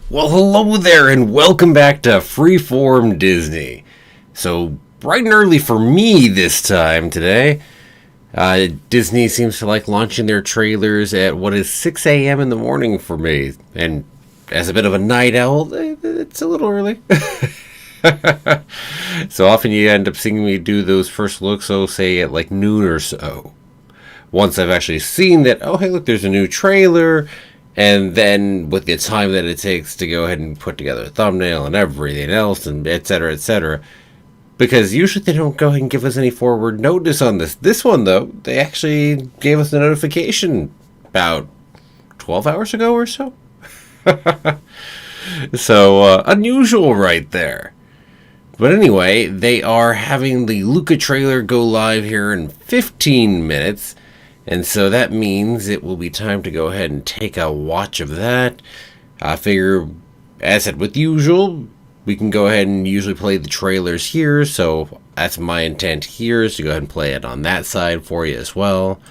Well, hello there, and welcome back to Freeform Disney. So, bright and early for me this time today. Disney seems to like launching their trailers at what is 6 a.m. in the morning for me. And as a bit of a night owl, it's a little early. So often you end up seeing me do those first looks, say at like noon or so. Once I've actually seen that, oh, hey, look, there's a new trailer. And then with the time that it takes to go ahead and put together a thumbnail and everything else, and et cetera, et cetera. Because usually they don't go ahead and give us any forward notice on this. This one, though, they actually gave us a notification about 12 hours ago or so. So, unusual right there. But anyway, they are having the Luca trailer go live here in 15 minutes. And so that means it will be time to go ahead and take a watch of that. I figure, as I said, with usual, we can go ahead and usually play the trailers here. So that's my intent here, is to go ahead and play it on that side for you as well.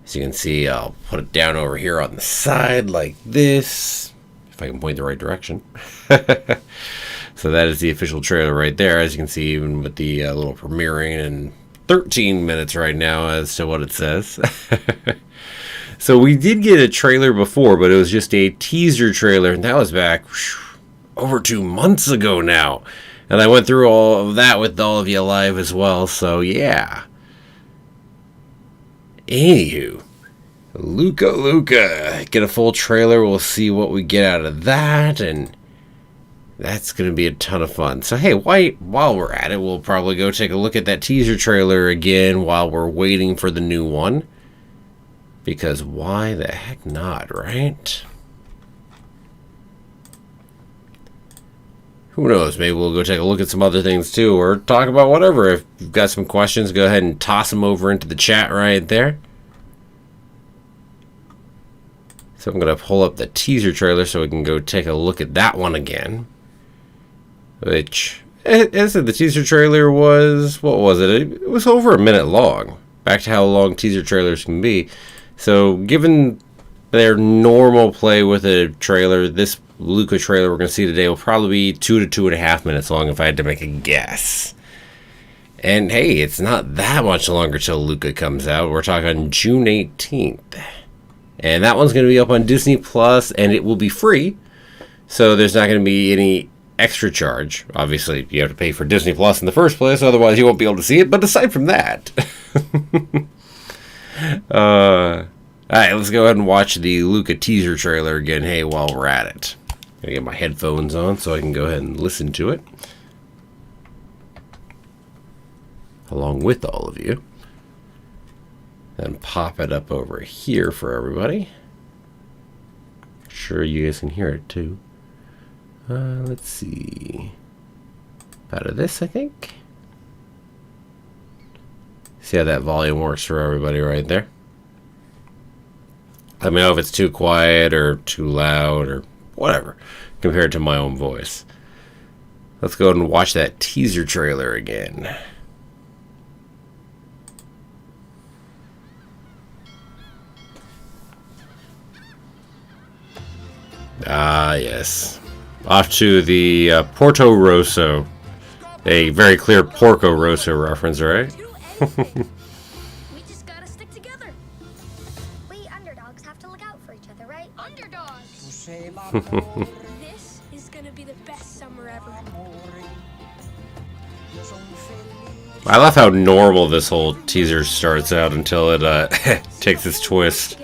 As you can see, I'll put it down over here on the side like this, if I can point the right direction. So that is the official trailer right there. As you can see, even with the little premiering and 13 minutes right now as to what it says. So we did get a trailer before, but it was just a teaser trailer, and that was back over 2 months ago now. And I went through all of that with all of you live as well, so yeah. Anywho, Luca. Get a full trailer, we'll see what we get out of that, and that's going to be a ton of fun. So, hey, while we're at it, we'll probably go take a look at that teaser trailer again while we're waiting for the new one. Because why the heck not, right? Who knows? Maybe we'll go take a look at some other things too, or talk about whatever. If you've got some questions, go ahead and toss them over into the chat right there. So I'm going to pull up the teaser trailer so we can go take a look at that one again. Which, as I said, the teaser trailer was, what was it? It was over a minute long. Back to how long teaser trailers can be. So, given their normal play with a trailer, this Luca trailer we're going to see today will probably be 2 to 2.5 minutes long if I had to make a guess. And hey, it's not that much longer till Luca comes out. We're talking June 18th. And that one's going to be up on Disney Plus, and it will be free. So there's not going to be any extra charge. Obviously, you have to pay for Disney Plus in the first place, otherwise you won't be able to see it. But aside from that, all right, let's go ahead and watch the Luca teaser trailer again. Hey, while we're at it, I'm gonna get my headphones on so I can go ahead and listen to it along with all of you. Then pop it up over here for everybody. Sure, you guys can hear it too. Let's see. Out of this, I think. See how that volume works for everybody right there. Let me know if it's too quiet or too loud or whatever compared to my own voice. Let's go ahead and watch that teaser trailer again. Ah, yes. Off to the Porto Rosso. A very clear Porco Rosso reference, right? We just gotta stick together. We underdogs have to look out for each other, right? Underdogs! This is gonna be the best summer ever. I love how normal this whole teaser starts out until it takes its twist.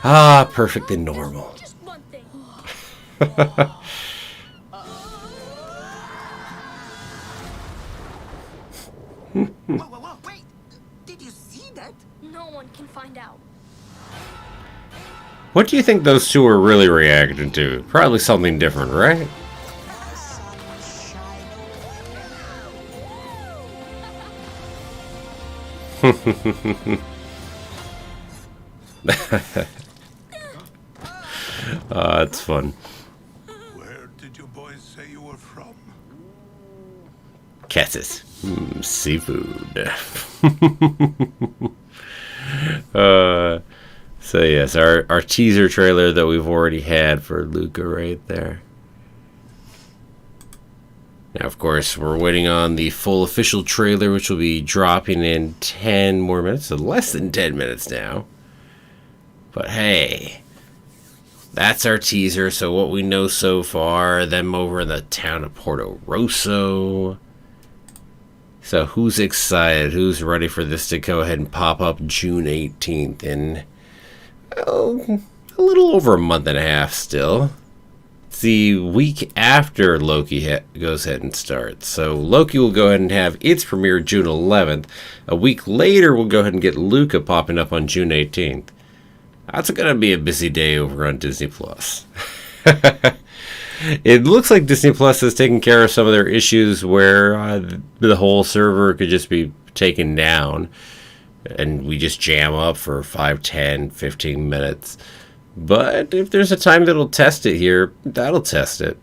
Ah, perfectly normal. Just one thing. Whoa, wait! Did you see that? No one can find out. What do you think those two are really reacting to? Probably something different, right? It's fun. Where did you boys say you were from? Catches. Seafood. So yes, our teaser trailer that we've already had for Luca right there. Now, of course, we're waiting on the full official trailer, which will be dropping in 10 more minutes, so less than 10 minutes now. But hey, that's our teaser. So what we know so far, them over in the town of Porto Rosso. So who's excited? Who's ready for this to go ahead and pop up June 18th in a little over a month and a half still. It's the week after Loki goes ahead and starts. So Loki will go ahead and have its premiere June 11th. A week later, we'll go ahead and get Luca popping up on June 18th. That's going to be a busy day over on Disney+. It looks like Disney Plus has taken care of some of their issues where the whole server could just be taken down and we just jam up for 5, 10, 15 minutes. But if there's a time that'll test it here, that'll test it.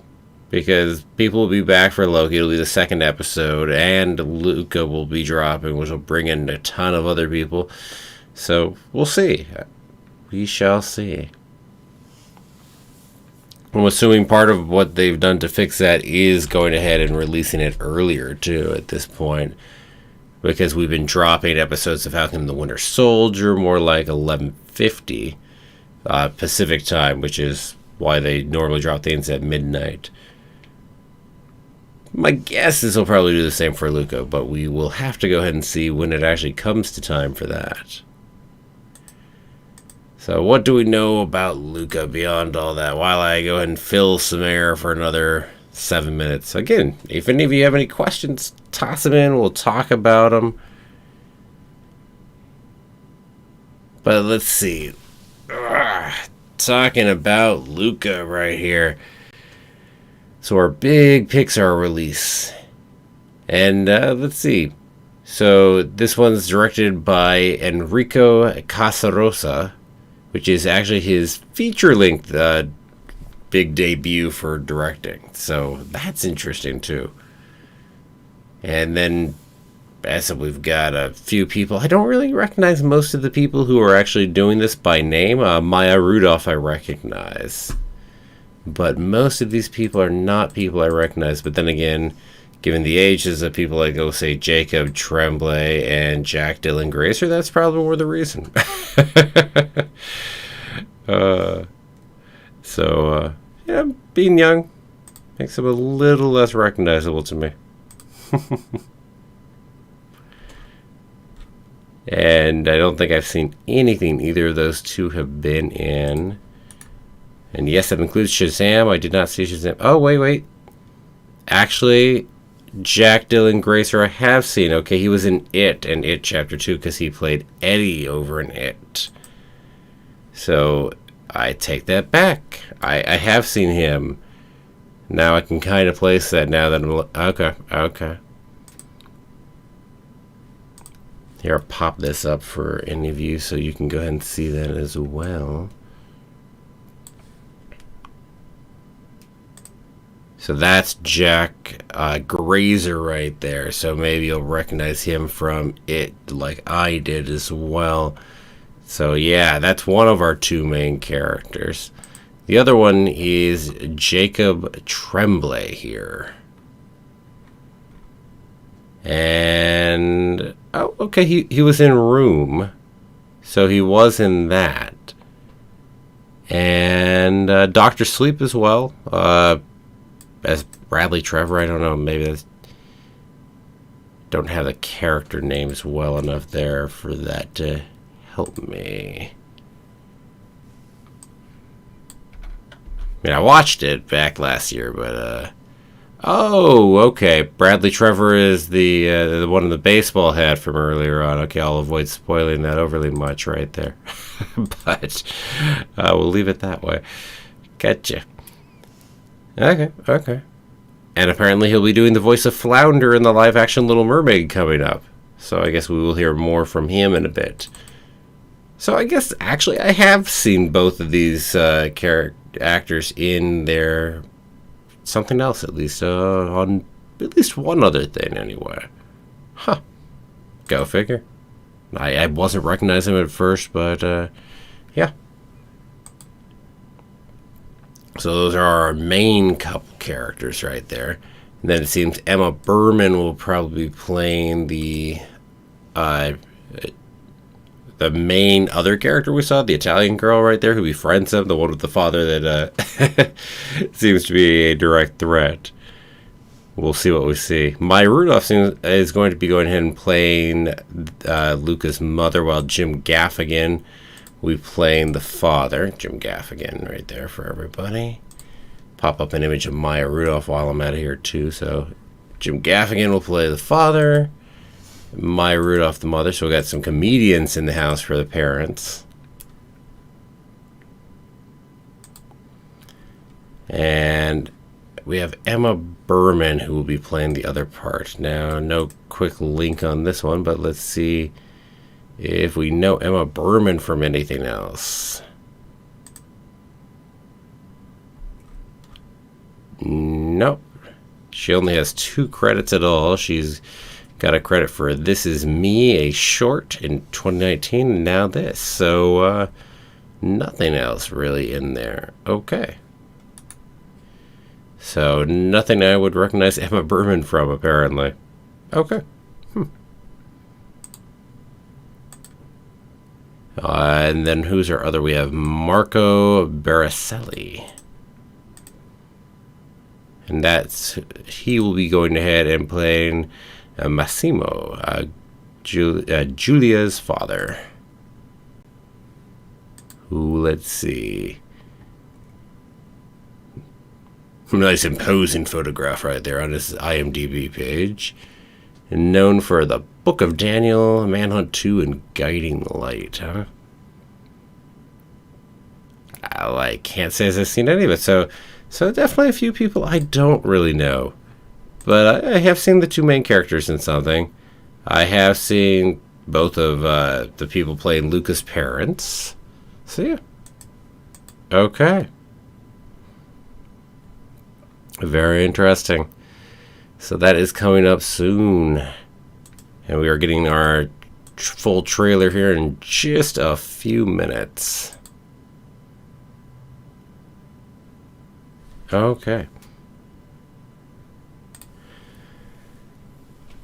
Because people will be back for Loki. It'll be the second episode, and Luca will be dropping, which will bring in a ton of other people. So we'll see. We shall see. I'm assuming part of what they've done to fix that is going ahead and releasing it earlier, too, at this point. Because we've been dropping episodes of Falcon and the Winter Soldier more like 11:50 Pacific time, which is why they normally drop things at midnight. My guess is they'll probably do the same for Luca, but we will have to go ahead and see when it actually comes to time for that. So what do we know about Luca beyond all that? While I go ahead and fill some air for another 7 minutes. Again, if any of you have any questions, toss them in. We'll talk about them. But let's see. Talking about Luca right here. So our big Pixar release. And let's see. So this one's directed by Enrico Casarosa, which is actually his feature-length big debut for directing. So that's interesting too. And then as we've got a few people. I don't really recognize most of the people who are actually doing this by name. Maya Rudolph I recognize. But most of these people are not people I recognize. But then again, given the ages of people like, go say, Jacob Tremblay and Jack Dylan Grazer, that's probably more the reason. Yeah, being young makes them a little less recognizable to me. And I don't think I've seen anything either of those two have been in. And yes, that includes Shazam. I did not see Shazam. Oh, wait. Actually, Jack Dylan Grazer I have seen. Okay, he was in It and It Chapter 2 because he played Eddie over in It. So I take that back. I have seen him. Now I can kind of place that now that I'm... Okay. Here, I'll pop this up for any of you so you can go ahead and see that as well. So that's Jack Grazer right there. So maybe you'll recognize him from It like I did as well. So yeah, that's one of our two main characters. The other one is Jacob Tremblay here. And... oh, okay, he was in Room. So he was in that. And Dr. Sleep as well. As Bradley Trevor, I don't know, maybe that's... don't have the character names well enough there for that to help me. I mean, I watched it back last year, but oh, okay. Bradley Trevor is the one in the baseball hat from earlier on. Okay, I'll avoid spoiling that overly much right there. But we'll leave it that way. Gotcha. Okay. And apparently he'll be doing the voice of Flounder in the live-action Little Mermaid coming up. So I guess we will hear more from him in a bit. So I guess, actually, I have seen both of these actors in their... something else, at least, on at least one other thing anyway. Huh. Go figure. I wasn't recognizing him at first, but yeah. So those are our main couple characters right there. And then it seems Emma Berman will probably be playing the main other character we saw, the Italian girl right there who befriends him, the one with the father that seems to be a direct threat. We'll see what we see. Maya Rudolph is going to be going ahead and playing Luca's mother, while Jim Gaffigan will be playing the father. Jim Gaffigan right there for everybody. Pop up an image of Maya Rudolph while I'm out of here too. So Jim Gaffigan will play the father, Maya Rudolph the mother. So we got some comedians in the house for the parents. And we have Emma Berman who will be playing the other part. Now, no quick link on this one, but let's see if we know Emma Berman from anything else. Nope. She only has 2 credits at all. She's got a credit for This Is Me, a short in 2019, and now this. So, nothing else really in there. Okay. So, nothing I would recognize Emma Berman from, apparently. Okay. And then who's our other? We have Marco Baracelli. And he will be going ahead and playing Massimo, Giulia's father. Who, let's see. Nice imposing photograph right there on his IMDb page. And known for The Book of Daniel, Manhunt 2, and Guiding Light, huh? I can't say as I've seen any of it, so definitely a few people I don't really know. But I have seen the 2 main characters in something. I have seen both of the people playing Luca's parents. So yeah. Okay. Very interesting. So that is coming up soon. And we are getting our full trailer here in just a few minutes. Okay.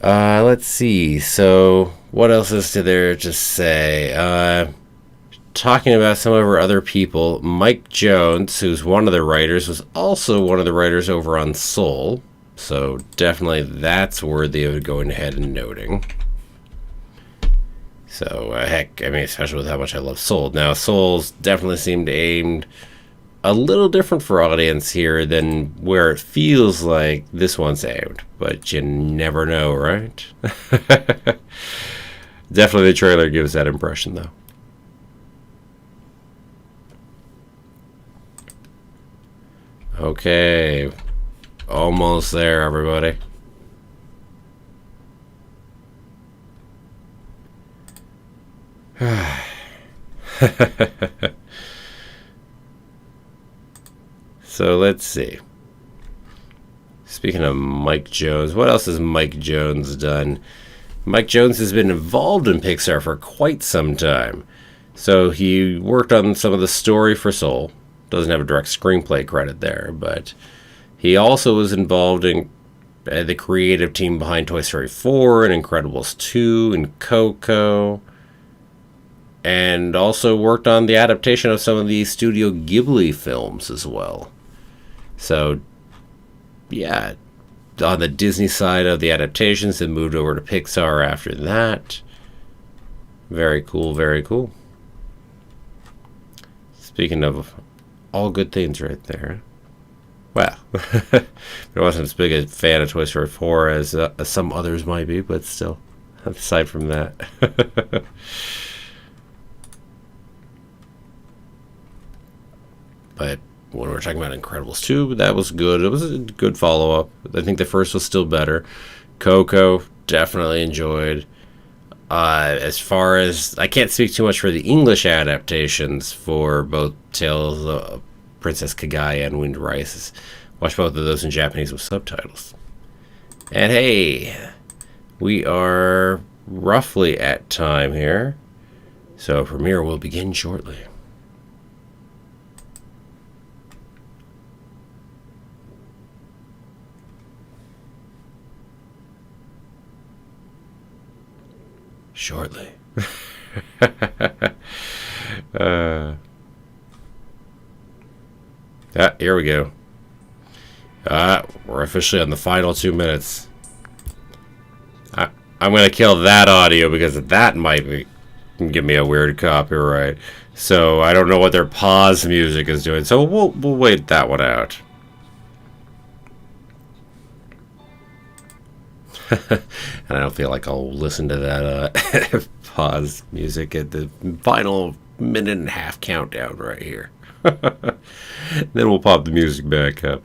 Let's see. So what else is there to say? Talking about some of our other people, Mike Jones, who's one of the writers, was also one of the writers over on Soul. So definitely that's worthy of going ahead and noting. So heck, I mean, especially with how much I love Soul. Now, Soul's definitely seemed aimed a little different for audience here than where it feels like this one's aimed. But you never know, right? Definitely the trailer gives that impression, though. Okay, almost there, everybody. So let's see. Speaking of Mike Jones, what else has Mike Jones done? Mike Jones has been involved in Pixar for quite some time. So he worked on some of the story for Soul. Doesn't have a direct screenplay credit there, but he also was involved in the creative team behind Toy Story 4 and Incredibles 2 and Coco, and also worked on the adaptation of some of the Studio Ghibli films as well. So, yeah, on the Disney side of the adaptations, then moved over to Pixar after that. Very cool, very cool. Speaking of all good things right there. Well, I wasn't as big a fan of Toy Story 4 as some others might be, but still, aside from that. But when we're talking about Incredibles 2, that was good. It was a good follow-up. I think the first was still better. Coco, definitely enjoyed. As far as, I can't speak too much for the English adaptations for both Tales of Princess Kaguya and Wind Rises. Watch both of those in Japanese with subtitles. And hey, we are roughly at time here. So premiere will begin shortly. Shortly. Here we go. We're officially on the final 2 minutes. I'm gonna kill that audio because that might give me a weird copyright. So I don't know what their pause music is doing. So we'll wait that one out. And I don't feel like I'll listen to that pause music at the final 1.5-minute countdown right here. Then we'll pop the music back up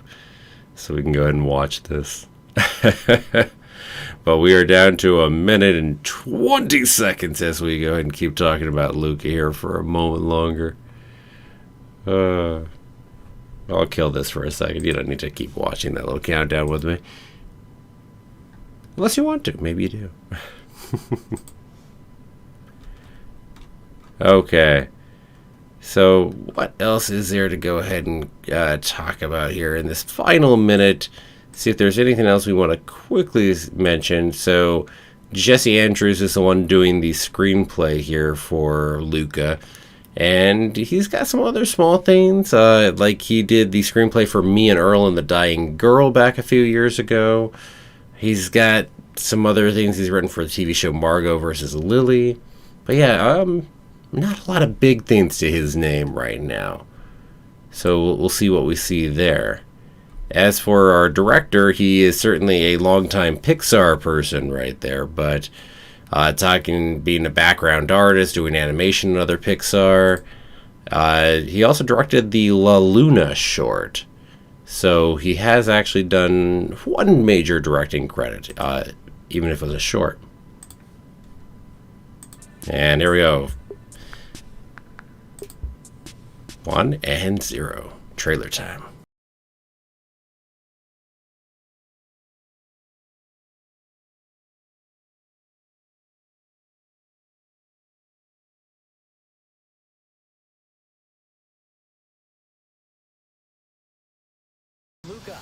so we can go ahead and watch this. But we are down to 1 minute and 20 seconds as we go ahead and keep talking about Luca here for a moment longer. I'll kill this for a second. You don't need to keep watching that little countdown with me. Unless you want to. Maybe you do. Okay. So what else is there to go ahead and talk about here in this final minute? See if there's anything else we want to quickly mention. So Jesse Andrews is the one doing the screenplay here for Luca. And he's got some other small things. Like he did the screenplay for Me and Earl and the Dying Girl back a few years ago. He's got some other things he's written for the TV show Margot vs. Lily. But yeah, not a lot of big things to his name right now. So we'll see what we see there. As for our director, he is certainly a longtime Pixar person right there. But being a background artist, doing animation and other Pixar. He also directed the La Luna short. So he has actually done one major directing credit, even if it was a short. And here we go. 1 and 0. Trailer time. Luca.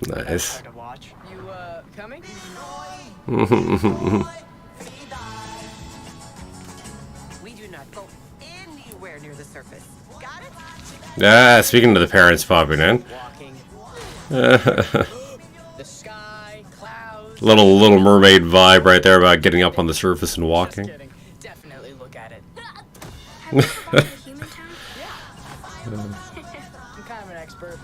Nice. Hard to watch. You coming? We do not go anywhere near the surface. Got it? Speaking of the parents popping in. Walking. Little The sky, clouds. mermaid vibe right there about getting up on the surface and walking. Just kidding. Definitely look at it. Have you ever gone to Human Town? I'm kind of an expert.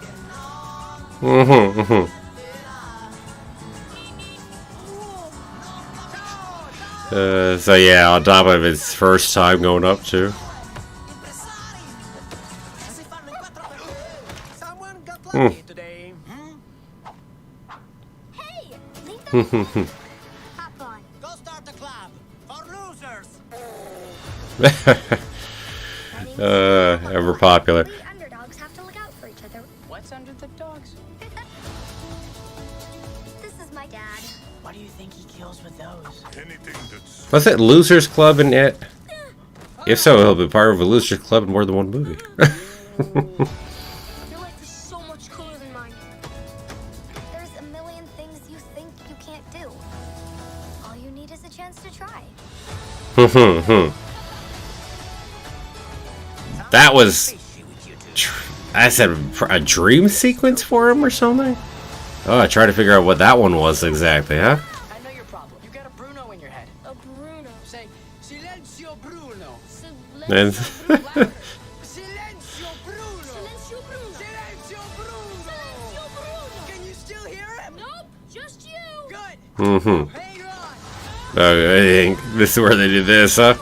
So yeah, on top of his first time going up too. Someone got Hmm. lucky. Today. Hey, leave that. Hop on. Go start a club for losers. Ever popular. We underdogs have to look out for each other. What's under the dogs? This is my dad. What do you think he kills with those? Was it Losers Club in it? If so, he'll be part of a Losers Club in more than one movie. Your life is so much cooler than mine. There's a million things you think you can't do. All you need is a chance to try. That was, I said, a dream sequence for him or something? Oh, I tried to figure out what that one was exactly, huh? I know your problem. You got a Bruno in your head. A Bruno. Say, Silencio Bruno. And Louder. Silencio Bruno. Silencio Bruno. Silencio Bruno. Silencio Bruno. Can you still hear him? Nope, just you. Good. mm-hmm. Hang on. I think this is where they do this, huh?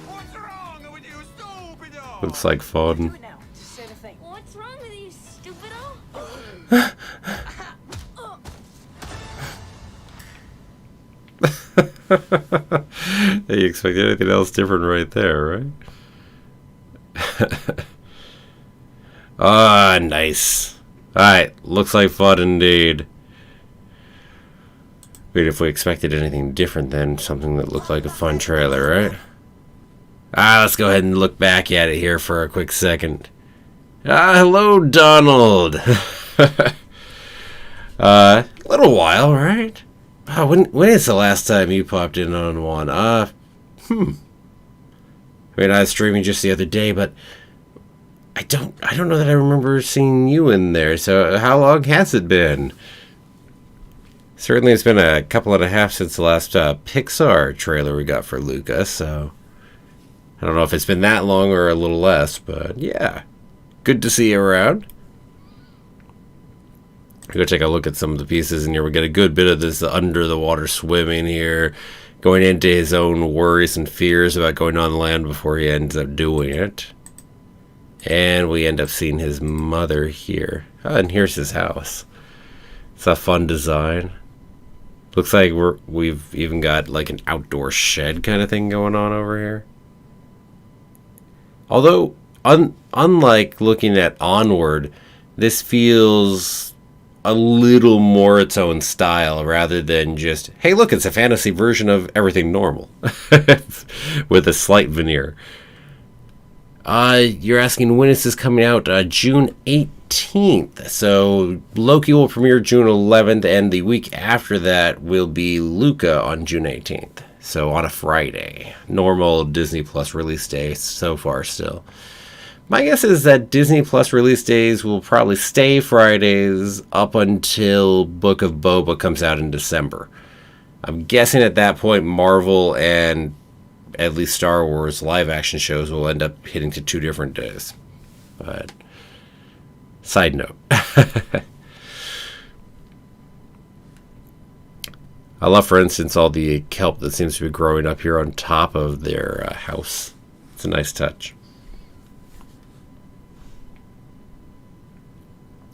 What's wrong with you, stupido? Looks like Do fun. it now. Just say the thing. What's wrong with you, stupido? You expect anything else different right there, right? Ah, nice. Alright, looks like fun indeed. But if we expected anything different than something that looked like a fun trailer, right? Let's go ahead and look back at it here for a quick second. Hello, Donald. Little while, right? When is the last time you popped in on one? I mean, I was streaming just the other day, but I don't know that I remember seeing you in there. So how long has it been? Certainly, it's been a couple and a half since the last Pixar trailer we got for Luca. So I don't know if it's been that long or a little less, but yeah, good to see you around. Go take a look at some of the pieces in here. We get a good bit of this under the water swimming here, going into his own worries and fears about going on land before he ends up doing it. And we end up seeing his mother here. And here's his house. It's a fun design. Looks like we've even got like an outdoor shed kind of thing going on over here. Although, unlike looking at Onward, this feels a little more its own style rather than just, hey, look, it's a fantasy version of everything normal with a slight veneer. You're asking when is this coming out? June 18th. So Loki will premiere June 11th, and the week after that will be Luca on June 18th. So on a Friday. Normal Disney Plus release day so far still. My guess is that Disney Plus release days will probably stay Fridays up until Book of Boba comes out in December. I'm guessing at that point Marvel and at least Star Wars live action shows will end up hitting to 2 different days. But side note. I love, for instance, all the kelp that seems to be growing up here on top of their house. It's a nice touch.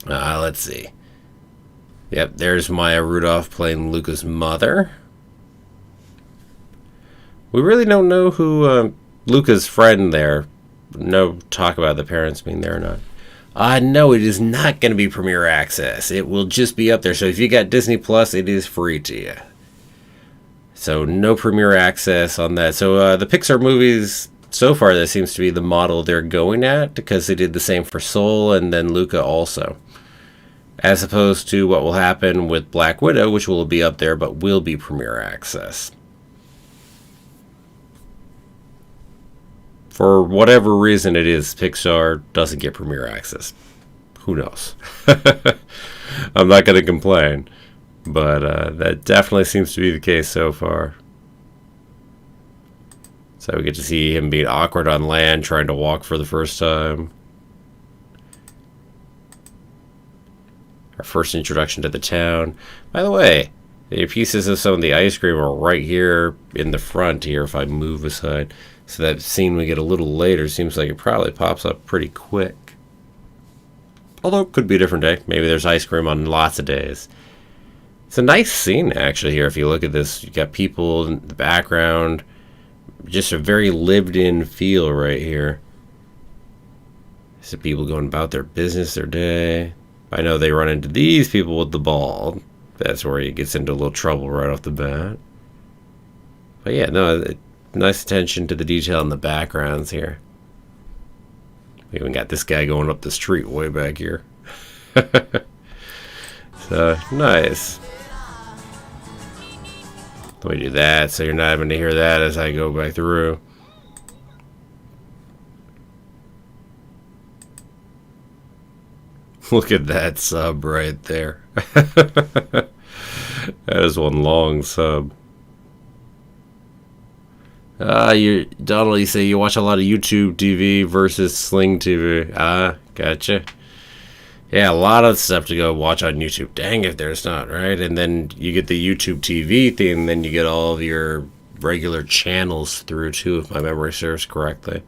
Let's see. Yep, there's Maya Rudolph playing Luca's mother. We really don't know who Luca's friend there. No talk about the parents being there or not. No, it is not going to be Premiere Access. It will just be up there. So if you got Disney Plus, it is free to you. So no Premiere Access on that. So the Pixar movies, so far, that seems to be the model they're going at, because they did the same for Soul and then Luca also. As opposed to what will happen with Black Widow, which will be up there but will be Premiere Access. For whatever reason it is, Pixar doesn't get Premiere Access. Who knows? I'm not going to complain. But that definitely seems to be the case so far. So we get to see him being awkward on land, trying to walk for the first time. Our first introduction to the town. By the way, the pieces of some of the ice cream are right here in the front here if I move aside. So that scene we get a little later seems like it probably pops up pretty quick. Although it could be a different day. Maybe there's ice cream on lots of days. It's a nice scene actually here if you look at this. You got people in the background. Just a very lived-in feel right here. So people going about their business, their day. I know they run into these people with the ball. That's where he gets into a little trouble right off the bat. But yeah, no, nice attention to the detail in the backgrounds here. We even got this guy going up the street way back here. So, nice. Let me do that so you're not having to hear that as I go back through. Look at that sub right there. That is one long sub. Donald, you say you watch a lot of YouTube TV versus Sling TV. Gotcha. Yeah, a lot of stuff to go watch on YouTube. Dang if there's not, right? And then you get the YouTube TV thing, and then you get all of your regular channels through too, if my memory serves correctly.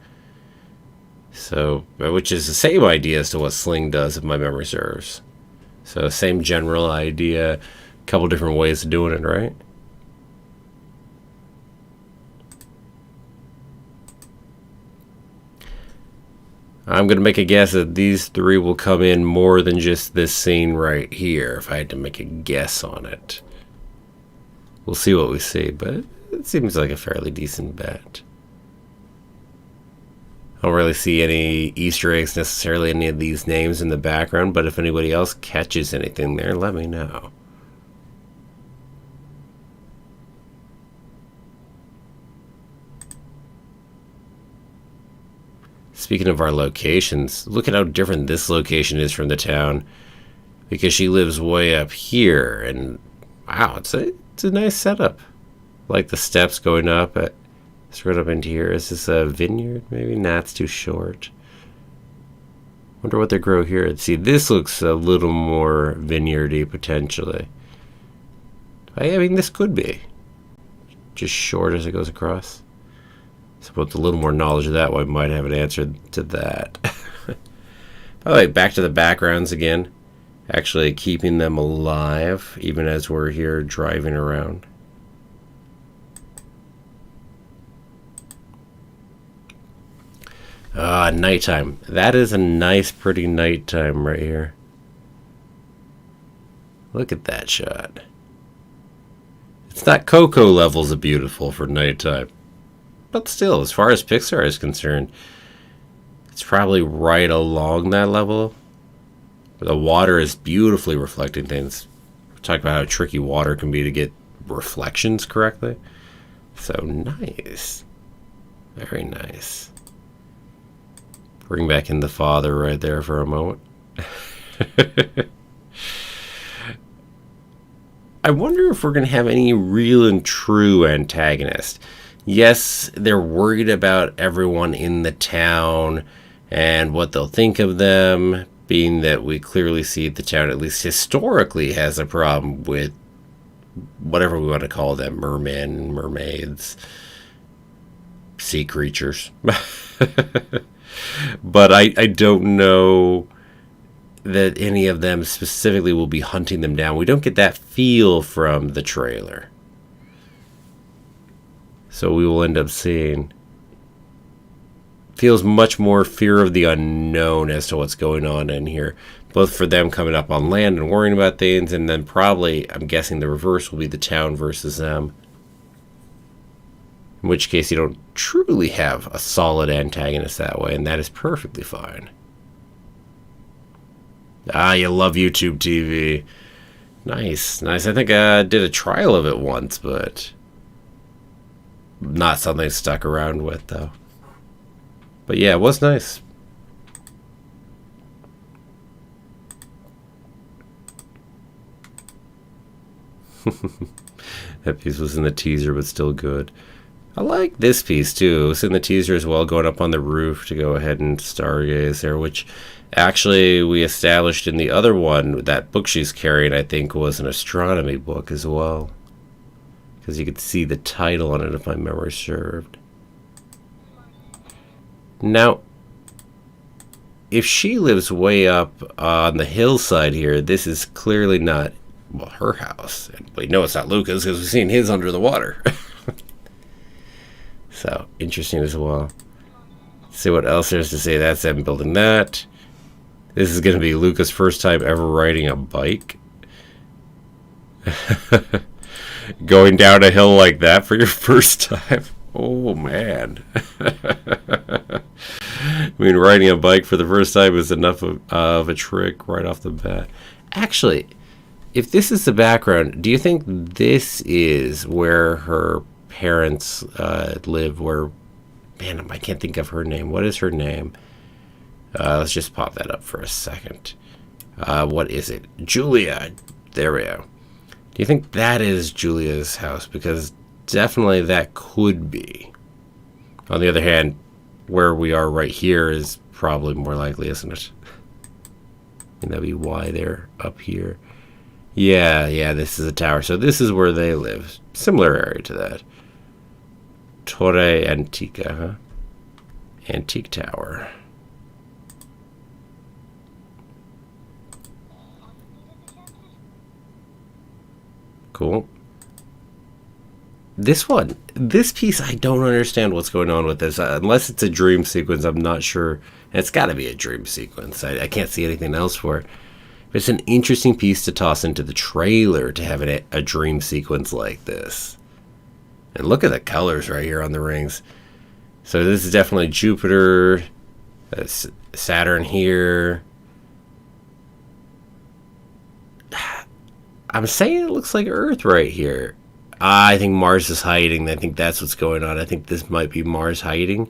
So, which is the same idea as to what Sling does, if my memory serves. So, same general idea, a couple different ways of doing it, right? I'm going to make a guess that these three will come in more than just this scene right here, if I had to make a guess on it. We'll see what we see, but it seems like a fairly decent bet. I don't really see any Easter eggs necessarily, any of these names in the background, but if anybody else catches anything there, let me know. Speaking of our locations, look at how different this location is from the town, because she lives way up here, and wow, it's a nice setup. Like the steps going up at straight up into here. Is this a vineyard? Maybe? Nah, it's too short. Wonder what they grow here. See, this looks a little more vineyardy potentially. I mean, this could be just short as it goes across. So with a little more knowledge of that, we might have an answer to that. By the way, back to the backgrounds again. Actually keeping them alive, even as we're here driving around. Nighttime. That is a nice, pretty nighttime right here. Look at that shot. It's not Coco levels of beautiful for nighttime. But still, as far as Pixar is concerned, it's probably right along that level. The water is beautifully reflecting things. We talked about how tricky water can be to get reflections correctly. So nice. Very nice. Bring back in the father right there for a moment. I wonder if we're going to have any real and true antagonist. Yes, they're worried about everyone in the town and what they'll think of them, being that we clearly see the town, at least historically, has a problem with whatever we want to call them, mermen, mermaids, sea creatures. But I don't know that any of them specifically will be hunting them down. We don't get that feel from the trailer. So we will end up seeing, feels much more fear of the unknown as to what's going on in here. Both for them coming up on land and worrying about things, and then probably, I'm guessing the reverse will be the town versus them. In which case you don't truly have a solid antagonist that way, and that is perfectly fine. Ah, you love YouTube TV. Nice, nice. I think I did a trial of it once, but not something I stuck around with, though. But yeah, it was nice. That piece was in the teaser, but still good. I like this piece, too. It was in the teaser as well, going up on the roof to go ahead and stargaze there, which actually we established in the other one. That book she's carrying, I think, was an astronomy book as well. Because you could see the title on it, if my memory served. Now, if she lives way up on the hillside here, this is clearly not, well, her house. And we know it's not Luca's because we've seen his under the water. So, interesting as well. See what else there's to say. That's them building that. This is going to be Luca's first time ever riding a bike. Going down a hill like that for your first time. Oh, man. I mean, riding a bike for the first time is enough of a trick right off the bat. Actually, if this is the background, do you think this is where her parents live? Where, man, I can't think of her name. What is her name? Let's just pop that up for a second. What is it? Julia. There we go. Do you think that is Julia's house? Because definitely that could be. On the other hand, where we are right here is probably more likely, isn't it? And that'd be why they're up here. Yeah, this is a tower. So this is where they live. Similar area to that. Torre Antica, huh? Antique Tower. Cool. this piece, I don't understand what's going on with this. Unless it's a dream sequence, I'm not sure. It's got to be a dream sequence. I can't see anything else for it. But it's an interesting piece to toss into the trailer to have a dream sequence like this. And look at the colors right here on the rings. So this is definitely Jupiter, Saturn here. I'm saying it looks like Earth right here. I think Mars is hiding. I think that's what's going on. I think this might be Mars hiding.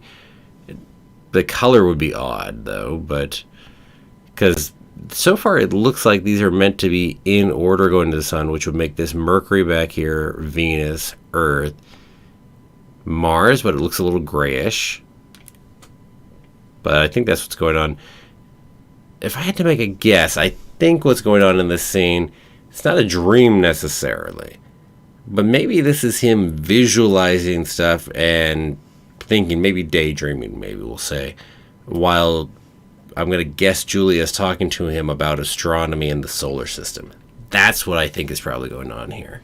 The color would be odd, though, but because so far it looks like these are meant to be in order going to the sun, which would make this Mercury back here, Venus, Earth, Mars, but it looks a little grayish. But I think that's what's going on. If I had to make a guess, I think what's going on in this scene, it's not a dream necessarily, but maybe this is him visualizing stuff and thinking, maybe daydreaming, maybe we'll say, while I'm going to guess Julia's talking to him about astronomy and the solar system. That's what I think is probably going on here.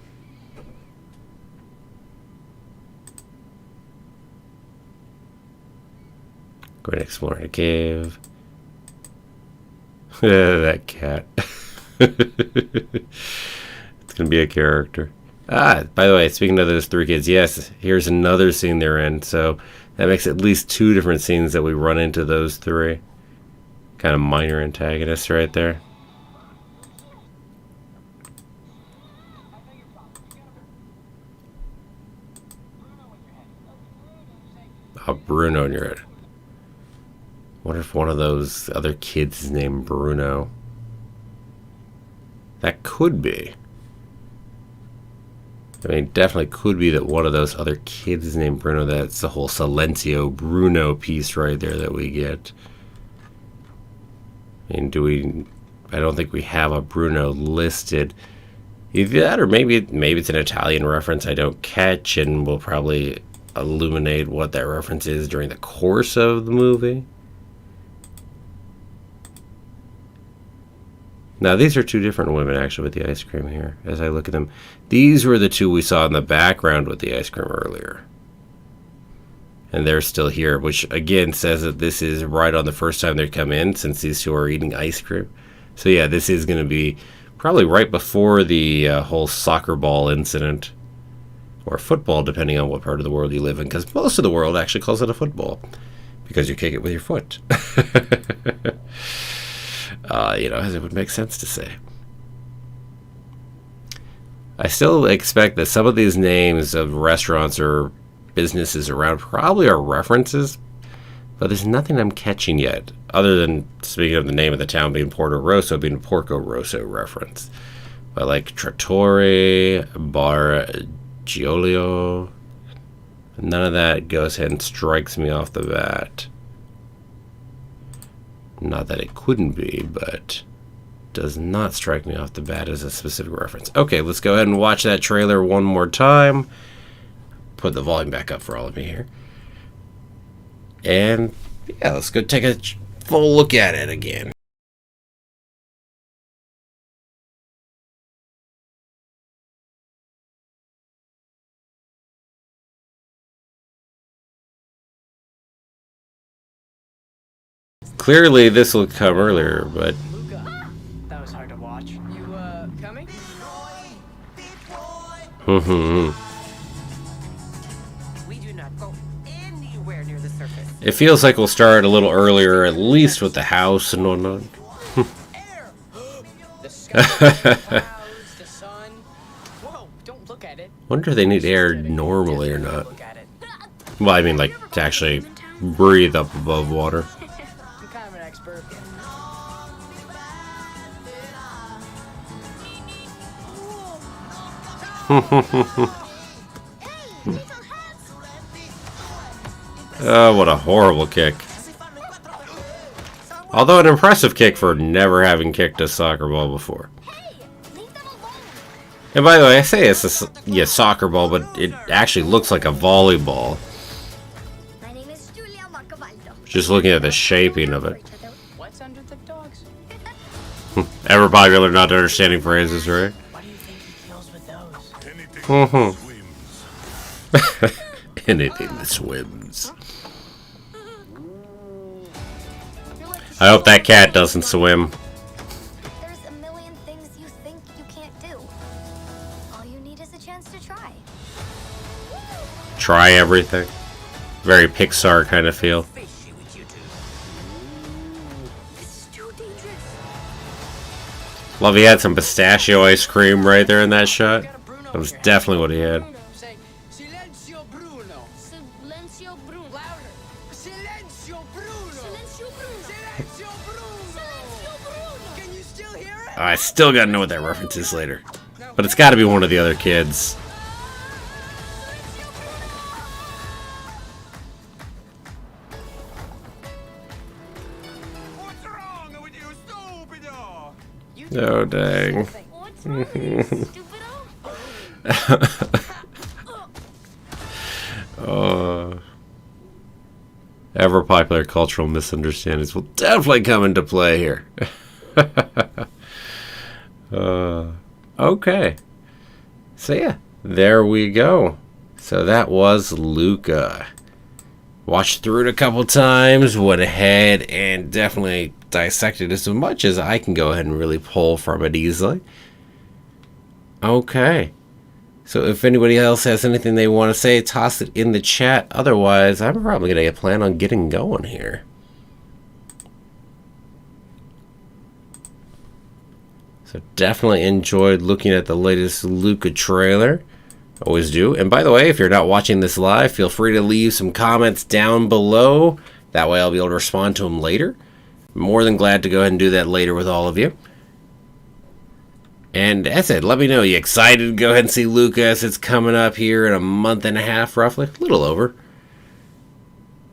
Going to explore a cave. That cat. It's going to be a character. Ah, by the way, speaking of those three kids, yes, here's another scene they're in. So that makes at least two different scenes that we run into those three. Kind of minor antagonists right there. Oh, Bruno in your head. Wonder if one of those other kids is named Bruno. That could be. I mean, definitely could be that one of those other kids is named Bruno. That's the whole Silencio Bruno piece right there that we get. I mean, I don't think we have a Bruno listed. Either that or maybe it's an Italian reference I don't catch, and we'll probably illuminate what that reference is during the course of the movie. Now, these are two different women, actually, with the ice cream here, as I look at them. These were the two we saw in the background with the ice cream earlier. And they're still here, which, again, says that this is right on the first time they come in, since these two are eating ice cream. So, yeah, this is going to be probably right before the whole soccer ball incident. Or football, depending on what part of the world you live in. Because most of the world actually calls it a football. Because you kick it with your foot. You know, as it would make sense to say. I still expect that some of these names of restaurants or businesses around probably are references, but there's nothing I'm catching yet, other than, speaking of the name of the town being Porto Rosso, being a Porco Rosso reference. But like Trattori, Bar Giolio, none of that goes ahead and strikes me off the bat. Not that it couldn't be, but does not strike me off the bat as a specific reference. Okay, let's go ahead and watch that trailer one more time. Put the volume back up for all of you here. And yeah, let's go take a full look at it again. Clearly, this will come earlier, but Luca, that was hard to watch. You, coming? We do not go anywhere near the surface. It feels like we'll start a little earlier, at least with the house and whatnot. Air! The sky, the clouds, the sun. Whoa, don't look at it. Wonder if they need air normally or not. Look at it. Well, I mean, like, to actually breathe up above water. I'm kind of an expert. Oh, what a horrible kick. Although an impressive kick for never having kicked a soccer ball before. And by the way, I say it's a soccer ball, but it actually looks like a volleyball. My name is Julia Marcavaldo. Just looking at the shaping of it. What's under the dogs? Ever popular not understanding phrases, right? Why do you think he deals with those? Mm-hmm. Anything that swims. I hope that cat doesn't swim. There's a million things you think you can't do. All you need is a chance to try. Try everything. Very Pixar kind of feel. It's too dangerous. Love he had some pistachio ice cream right there in that shot. That was definitely what he had. Say, Silenzio Bruno. Silencio Bruno. Louder. Silenzio Bruno. Silencio Bruno. Silenzio Bruno. Silencio Bruno. Can you still hear it? I still gotta know what that reference is later. But it's gotta be one of the other kids. What's wrong with you, stupido? Oh, dang. What's wrong with you, stupido? Ever popular cultural misunderstandings will definitely come into play here. Okay. So yeah, there we go. So that was Luca. Watched through it a couple times, went ahead and definitely dissected as much as I can go ahead and really pull from it easily. Okay. So if anybody else has anything they want to say, toss it in the chat. Otherwise, I'm probably going to plan on getting going here. So definitely enjoyed looking at the latest Luca trailer. Always do. And by the way, if you're not watching this live, feel free to leave some comments down below. That way I'll be able to respond to them later. More than glad to go ahead and do that later with all of you. And as I said, let me know, you excited to go ahead and see Luca as it's coming up here in a month and a half, roughly? A little over.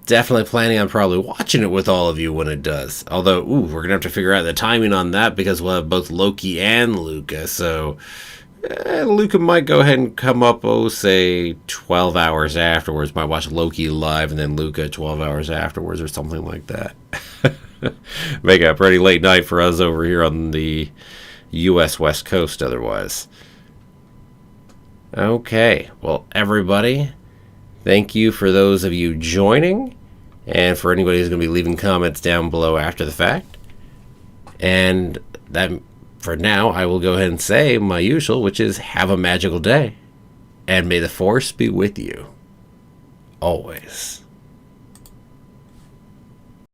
Definitely planning on probably watching it with all of you when it does. Although, we're going to have to figure out the timing on that because we'll have both Loki and Luca. So, Luca might go ahead and come up, say, 12 hours afterwards. Might watch Loki live and then Luca 12 hours afterwards or something like that. Make it a pretty late night for us over here on the U.S. West Coast otherwise. Okay, well, everybody, thank you for those of you joining, and for anybody who's going to be leaving comments down below after the fact. And that, for now, I will go ahead and say my usual, which is have a magical day, and may the Force be with you always.